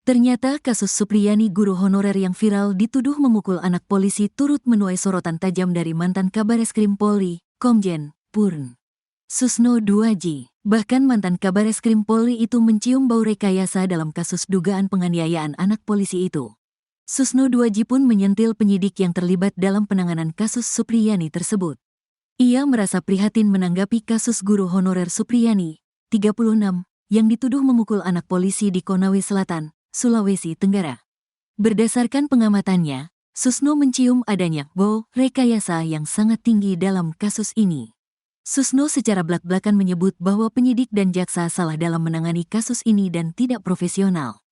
Ternyata kasus Supriyani guru honorer yang viral dituduh memukul anak polisi turut menuai sorotan tajam dari mantan Kabareskrim Polri, Komjen Purn Susno Duaji. Bahkan mantan Kabareskrim Polri itu mencium bau rekayasa dalam kasus dugaan penganiayaan anak polisi itu. Susno Duaji pun menyentil penyidik yang terlibat dalam penanganan kasus Supriyani tersebut. Ia merasa prihatin menanggapi kasus guru honorer Supriyani, 36, yang dituduh memukul anak polisi di Konawe Selatan, Sulawesi Tenggara. Berdasarkan pengamatannya, Susno mencium adanya bau rekayasa yang sangat tinggi dalam kasus ini. Susno secara blak-blakan menyebut bahwa penyidik dan jaksa salah dalam menangani kasus ini dan tidak profesional.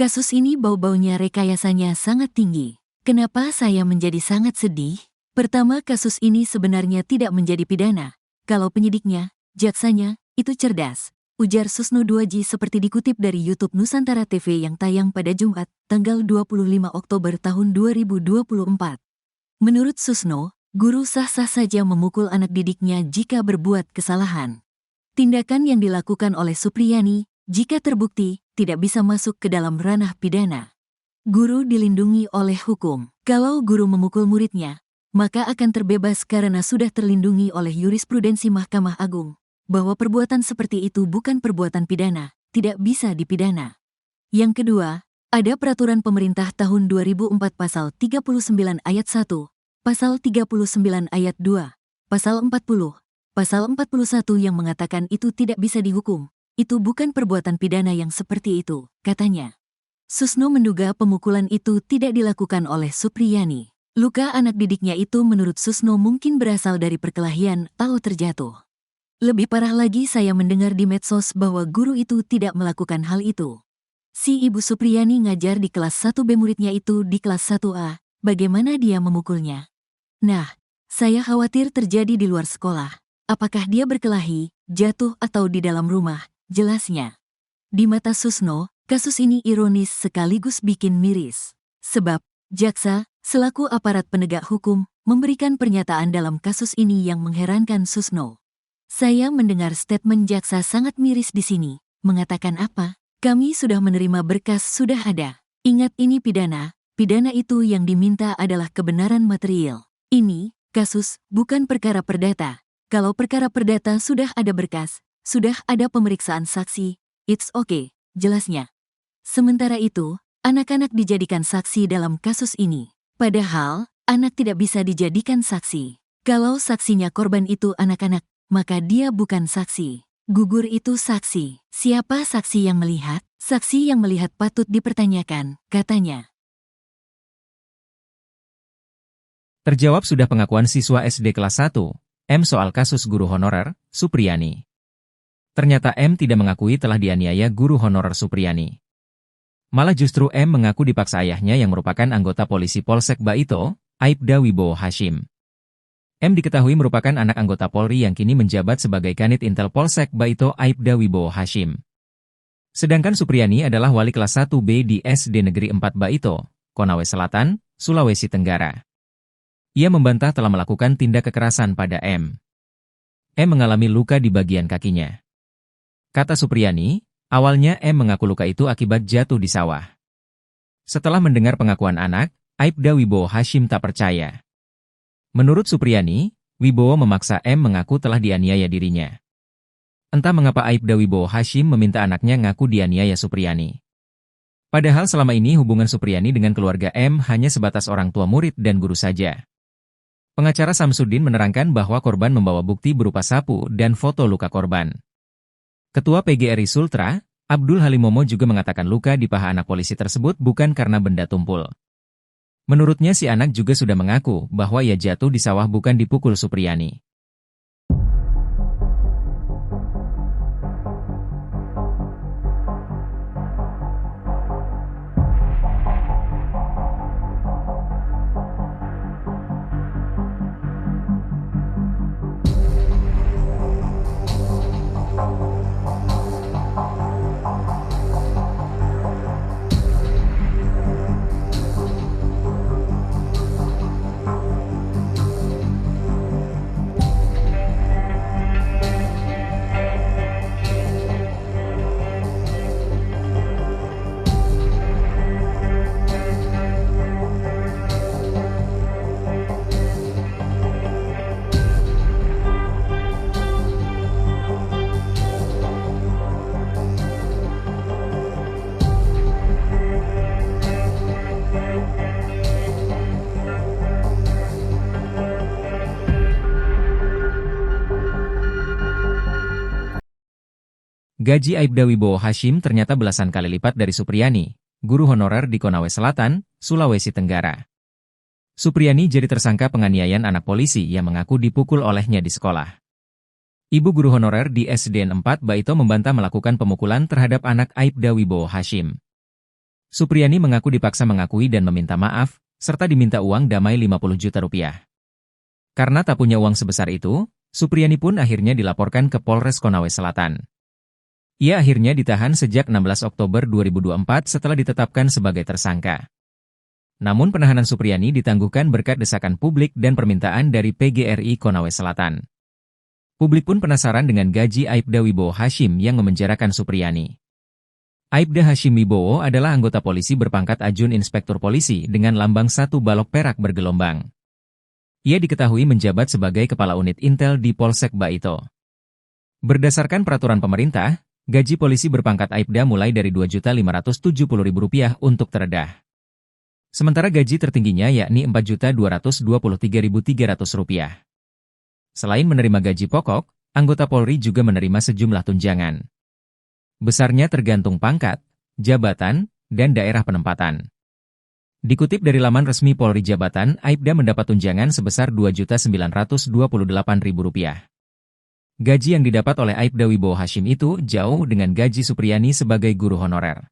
Kasus ini bau-baunya rekayasanya sangat tinggi. Kenapa saya menjadi sangat sedih? Pertama, kasus ini sebenarnya tidak menjadi pidana. Kalau penyidiknya, jaksanya, itu cerdas, ujar Susno Duaji seperti dikutip dari YouTube Nusantara TV yang tayang pada Jumat, tanggal 25 Oktober tahun 2024. Menurut Susno, guru sah-sah saja memukul anak didiknya jika berbuat kesalahan. Tindakan yang dilakukan oleh Supriyani, jika terbukti, tidak bisa masuk ke dalam ranah pidana. Guru dilindungi oleh hukum. Kalau guru memukul muridnya, maka akan terbebas karena sudah terlindungi oleh jurisprudensi Mahkamah Agung, bahwa perbuatan seperti itu bukan perbuatan pidana, tidak bisa dipidana. Yang kedua, ada peraturan pemerintah tahun 2004 pasal 39 ayat 1, pasal 39 ayat 2, pasal 40, pasal 41 yang mengatakan itu tidak bisa dihukum. Itu bukan perbuatan pidana yang seperti itu, katanya. Susno menduga pemukulan itu tidak dilakukan oleh Supriyani. Luka anak didiknya itu menurut Susno mungkin berasal dari perkelahian atau terjatuh. Lebih parah lagi saya mendengar di medsos bahwa guru itu tidak melakukan hal itu. Si Ibu Supriyani ngajar di kelas 1B muridnya itu di kelas 1A, bagaimana dia memukulnya? Nah, saya khawatir terjadi di luar sekolah. Apakah dia berkelahi, jatuh atau di dalam rumah, jelasnya. Di mata Susno, kasus ini ironis sekaligus bikin miris. Sebab, jaksa, selaku aparat penegak hukum, memberikan pernyataan dalam kasus ini yang mengherankan Susno. Saya mendengar statement jaksa sangat miris di sini, mengatakan apa? Kami sudah menerima berkas sudah ada. Ingat ini pidana itu yang diminta adalah kebenaran material. Ini, kasus, bukan perkara perdata. Kalau perkara perdata sudah ada berkas, sudah ada pemeriksaan saksi, it's okay, jelasnya. Sementara itu, anak-anak dijadikan saksi dalam kasus ini. Padahal, anak tidak bisa dijadikan saksi. Kalau saksinya korban itu anak-anak, maka dia bukan saksi. Gugur itu saksi. Siapa saksi yang melihat? Saksi yang melihat patut dipertanyakan, katanya. Terjawab sudah pengakuan siswa SD kelas 1, M soal kasus guru honorer, Supriyani. Ternyata M tidak mengakui telah dianiaya guru honorer Supriyani. Malah justru M mengaku dipaksa ayahnya yang merupakan anggota polisi Polsek Baito, Aibda Wibowo Hashim. M diketahui merupakan anak anggota Polri yang kini menjabat sebagai Kanit Intel Polsek Baito Aibda Wibowo Hashim. Sedangkan Supriyani adalah wali kelas 1B di SD Negeri 4 Baito, Konawe Selatan, Sulawesi Tenggara. Ia membantah telah melakukan tindak kekerasan pada M. M mengalami luka di bagian kakinya. Kata Supriyani, awalnya M mengaku luka itu akibat jatuh di sawah. Setelah mendengar pengakuan anak, Aibda Wibowo Hashim tak percaya. Menurut Supriyani, Wibowo memaksa M mengaku telah dianiaya dirinya. Entah mengapa Aibda Wibowo Hashim meminta anaknya ngaku dianiaya Supriyani. Padahal selama ini hubungan Supriyani dengan keluarga M hanya sebatas orang tua murid dan guru saja. Pengacara Samsudin menerangkan bahwa korban membawa bukti berupa sapu dan foto luka korban. Ketua PGRI Sultra, Abdul Halimomo juga mengatakan luka di paha anak polisi tersebut bukan karena benda tumpul. Menurutnya si anak juga sudah mengaku bahwa ia jatuh di sawah bukan dipukul Supriyani. Gaji Aibda Wibowo Hashim ternyata belasan kali lipat dari Supriyani, guru honorer di Konawe Selatan, Sulawesi Tenggara. Supriyani jadi tersangka penganiayaan anak polisi yang mengaku dipukul olehnya di sekolah. Ibu guru honorer di SDN 4 Baito membantah melakukan pemukulan terhadap anak Aibda Wibowo Hashim. Supriyani mengaku dipaksa mengakui dan meminta maaf, serta diminta uang damai 50 juta rupiah. Karena tak punya uang sebesar itu, Supriyani pun akhirnya dilaporkan ke Polres Konawe Selatan. Ia akhirnya ditahan sejak 16 Oktober 2024 setelah ditetapkan sebagai tersangka. Namun penahanan Supriyani ditangguhkan berkat desakan publik dan permintaan dari PGRI Konawe Selatan. Publik pun penasaran dengan gaji Aibda Wibowo Hashim yang memenjarakan Supriyani. Aibda Hashim Wibowo adalah anggota polisi berpangkat Ajun Inspektur Polisi dengan lambang 1 balok perak bergelombang. Ia diketahui menjabat sebagai Kepala Unit Intel di Polsek Baito. Berdasarkan peraturan pemerintah, gaji polisi berpangkat Aibda mulai dari Rp2.570.000 untuk teredah. Sementara gaji tertingginya yakni Rp4.223.300. Selain menerima gaji pokok, anggota Polri juga menerima sejumlah tunjangan. Besarnya tergantung pangkat, jabatan, dan daerah penempatan. Dikutip dari laman resmi Polri Jabatan, Aibda mendapat tunjangan sebesar Rp2.928.000. Gaji yang didapat oleh Aibda Wibowo Hashim itu jauh dengan gaji Supriyani sebagai guru honorer.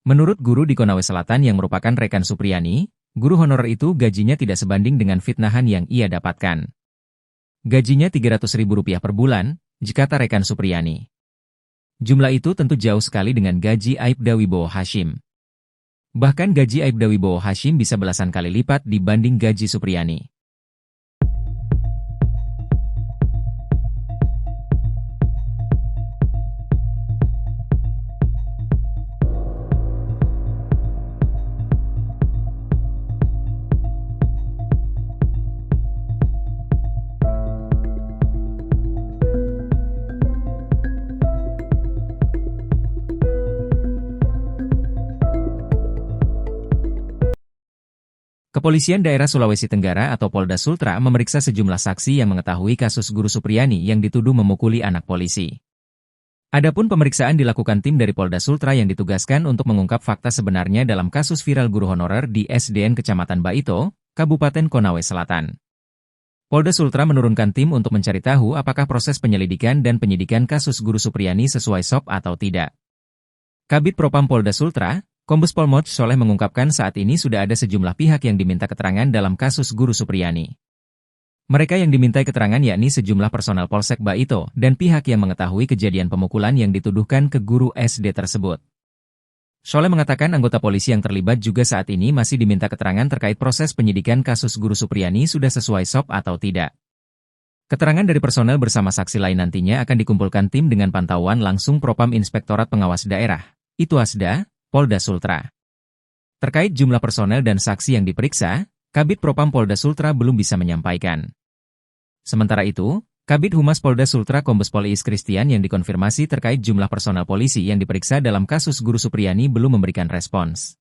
Menurut guru di Konawe Selatan yang merupakan rekan Supriyani, guru honorer itu gajinya tidak sebanding dengan fitnahan yang ia dapatkan. Gajinya Rp300.000 per bulan, jikata rekan Supriyani. Jumlah itu tentu jauh sekali dengan gaji Aibda Wibowo Hashim. Bahkan gaji Aibda Wibowo Hashim bisa belasan kali lipat dibanding gaji Supriyani. Kepolisian Daerah Sulawesi Tenggara atau Polda Sultra memeriksa sejumlah saksi yang mengetahui kasus guru Supriyani yang dituduh memukuli anak polisi. Adapun pemeriksaan dilakukan tim dari Polda Sultra yang ditugaskan untuk mengungkap fakta sebenarnya dalam kasus viral guru honorer di SDN Kecamatan Baito, Kabupaten Konawe Selatan. Polda Sultra menurunkan tim untuk mencari tahu apakah proses penyelidikan dan penyidikan kasus guru Supriyani sesuai SOP atau tidak. Kabid Propam Polda Sultra, Kombes Pol Moch Soleh mengungkapkan saat ini sudah ada sejumlah pihak yang diminta keterangan dalam kasus guru Supriyani. Mereka yang dimintai keterangan yakni sejumlah personel Polsek Baito dan pihak yang mengetahui kejadian pemukulan yang dituduhkan ke guru SD tersebut. Soleh mengatakan anggota polisi yang terlibat juga saat ini masih diminta keterangan terkait proses penyidikan kasus guru Supriyani sudah sesuai SOP atau tidak. Keterangan dari personel bersama saksi lain nantinya akan dikumpulkan tim dengan pantauan langsung Propam Inspektorat Pengawas Daerah, itu ASDA, Polda Sultra. Terkait jumlah personel dan saksi yang diperiksa, Kabid Propam Polda Sultra belum bisa menyampaikan. Sementara itu, Kabid Humas Polda Sultra Kombes Pol Iis Kristian yang dikonfirmasi terkait jumlah personel polisi yang diperiksa dalam kasus guru Supriyani belum memberikan respons.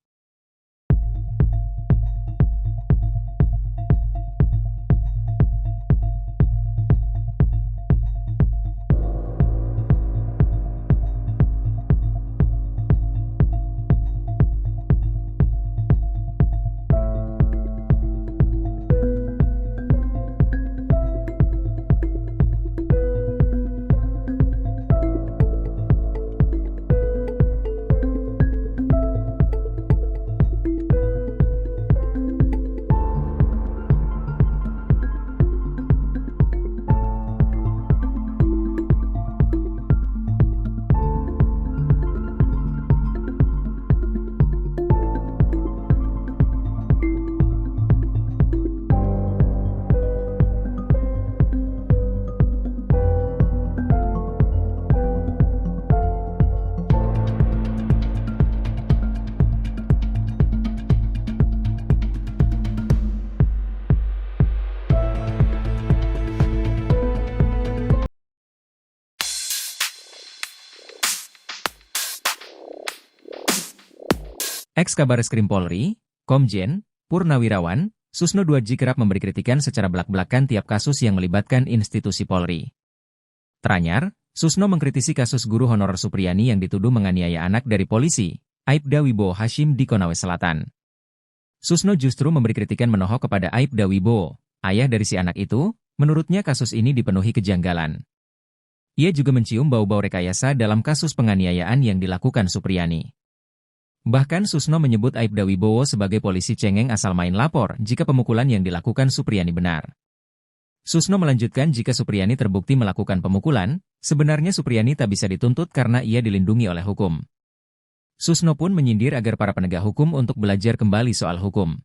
Ex-Kabareskrim Polri, Komjen, Purnawirawan, Susno Duadji kerap memberi kritikan secara belak-belakan tiap kasus yang melibatkan institusi Polri. Teranyar, Susno mengkritisi kasus guru honorer Supriyani yang dituduh menganiaya anak dari polisi, Aibda Wibowo Hashim di Konawe Selatan. Susno justru memberi kritikan menohok kepada Aibda Wibowo, ayah dari si anak itu. Menurutnya kasus ini dipenuhi kejanggalan. Ia juga mencium bau-bau rekayasa dalam kasus penganiayaan yang dilakukan Supriyani. Bahkan Susno menyebut Aibda Wibowo sebagai polisi cengeng asal main lapor jika pemukulan yang dilakukan Supriyani benar. Susno melanjutkan jika Supriyani terbukti melakukan pemukulan, sebenarnya Supriyani tak bisa dituntut karena ia dilindungi oleh hukum. Susno pun menyindir agar para penegak hukum untuk belajar kembali soal hukum.